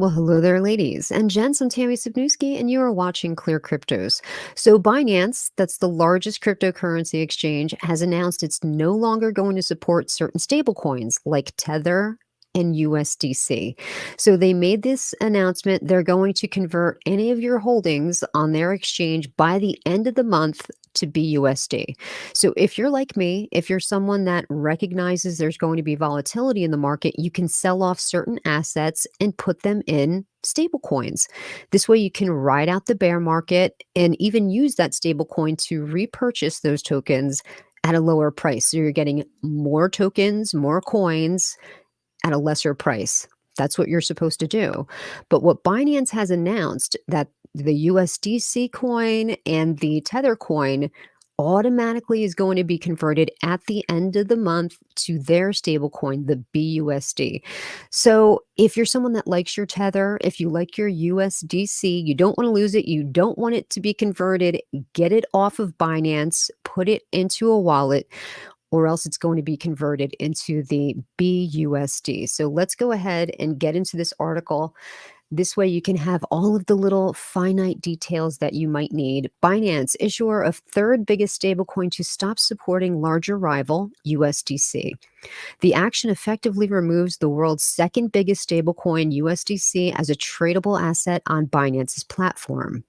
Well, hello there, ladies and gents. I'm Tammy Subnewski, and you are watching Clear Cryptos. So, Binance, that's the largest cryptocurrency exchange, has announced it's no longer going to support certain stablecoins like Tether and USDC. So, they made this announcement. They're going to convert any of your holdings on their exchange by the end of the month to BUSD. So if you're like me, if you're someone that recognizes there's going to be volatility in the market, you can sell off certain assets and put them in stable coins. This way you can ride out the bear market and even use that stable coin to repurchase those tokens at a lower price. So you're getting more tokens, more coins at a lesser price. That's what you're supposed to do. But what Binance has announced that the USDC coin and the Tether coin automatically is going to be converted at the end of the month to their stablecoin, the BUSD. So if you're someone that likes your Tether, if you like your USDC, you don't want to lose it, you don't want it to be converted, get it off of Binance, put it into a wallet, or else it's going to be converted into the BUSD. So let's go ahead and get into this article. This way you can have all of the little finite details that you might need. Binance, issuer of third biggest stablecoin to stop supporting larger rival, USDC. The action effectively removes the world's second biggest stablecoin, USDC, as a tradable asset on Binance's platform.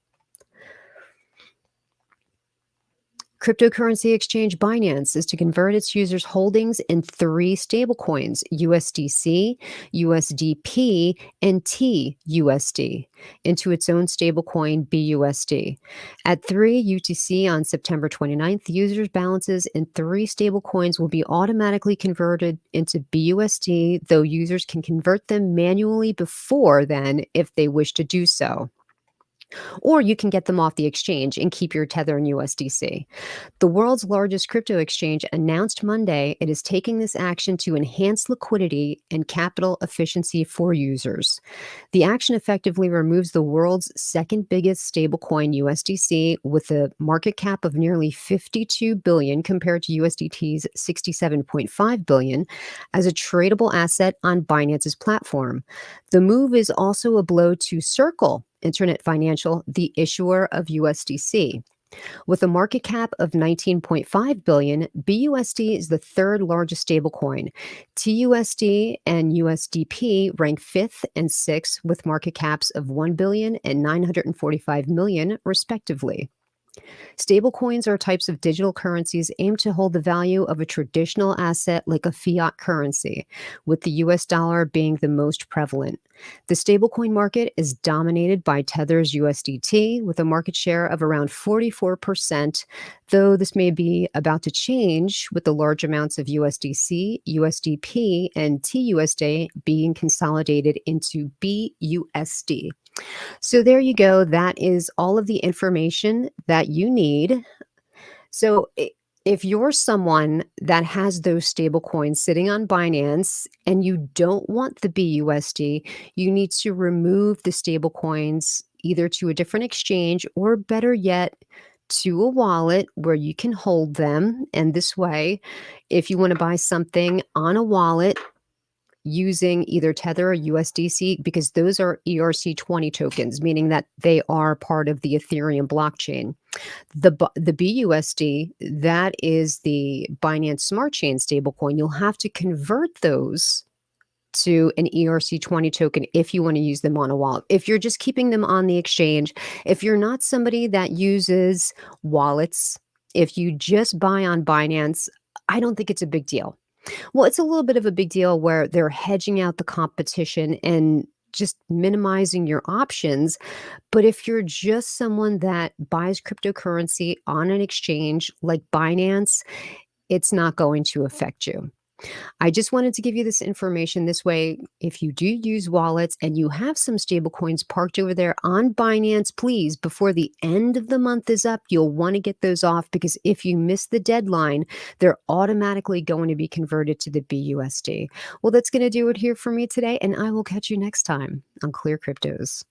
Cryptocurrency exchange Binance is to convert its users' holdings in three stablecoins, USDC, USDP, and TUSD, into its own stablecoin, BUSD. At 3 UTC on September 29th, users' balances in three stablecoins will be automatically converted into BUSD, though users can convert them manually before then if they wish to do so. Or you can get them off the exchange and keep your Tether and USDC. The world's largest crypto exchange announced Monday it is taking this action to enhance liquidity and capital efficiency for users. The action effectively removes the world's second biggest stablecoin, USDC, with a market cap of nearly 52 billion compared to USDT's 67.5 billion, as a tradable asset on Binance's platform. The move is also a blow to Circle Internet Financial, the issuer of USDC. With a market cap of 19.5 billion, BUSD is the third largest stablecoin. TUSD and USDP rank 5th and 6th with market caps of 1 billion and 945 million respectively. Stablecoins are types of digital currencies aimed to hold the value of a traditional asset like a fiat currency, with the US dollar being the most prevalent. The stablecoin market is dominated by Tether's USDT, with a market share of around 44%, though this may be about to change with the large amounts of USDC, USDP, and TUSD being consolidated into BUSD. So there you go. That is all of the information that you need. So if you're someone that has those stable coins sitting on Binance and you don't want the BUSD, you need to remove the stable coins either to a different exchange or, better yet, to a wallet where you can hold them. And this way, if you want to buy something on a wallet using either Tether or USDC, because those are ERC20 tokens, meaning that they are part of the Ethereum blockchain. The BUSD, that is the Binance Smart Chain stablecoin. You'll have to convert those to an ERC20 token if you want to use them on a wallet. If you're just keeping them on the exchange, if you're not somebody that uses wallets, if you just buy on Binance, I don't think it's a big deal. Well, it's a little bit of a big deal where they're hedging out the competition and just minimizing your options. But if you're just someone that buys cryptocurrency on an exchange like Binance, it's not going to affect you. I just wanted to give you this information. This way, if you do use wallets and you have some stable coins parked over there on Binance, please, before the end of the month is up, you'll want to get those off, because if you miss the deadline, they're automatically going to be converted to the BUSD. Well, that's going to do it here for me today, and I will catch you next time on Clear Cryptos.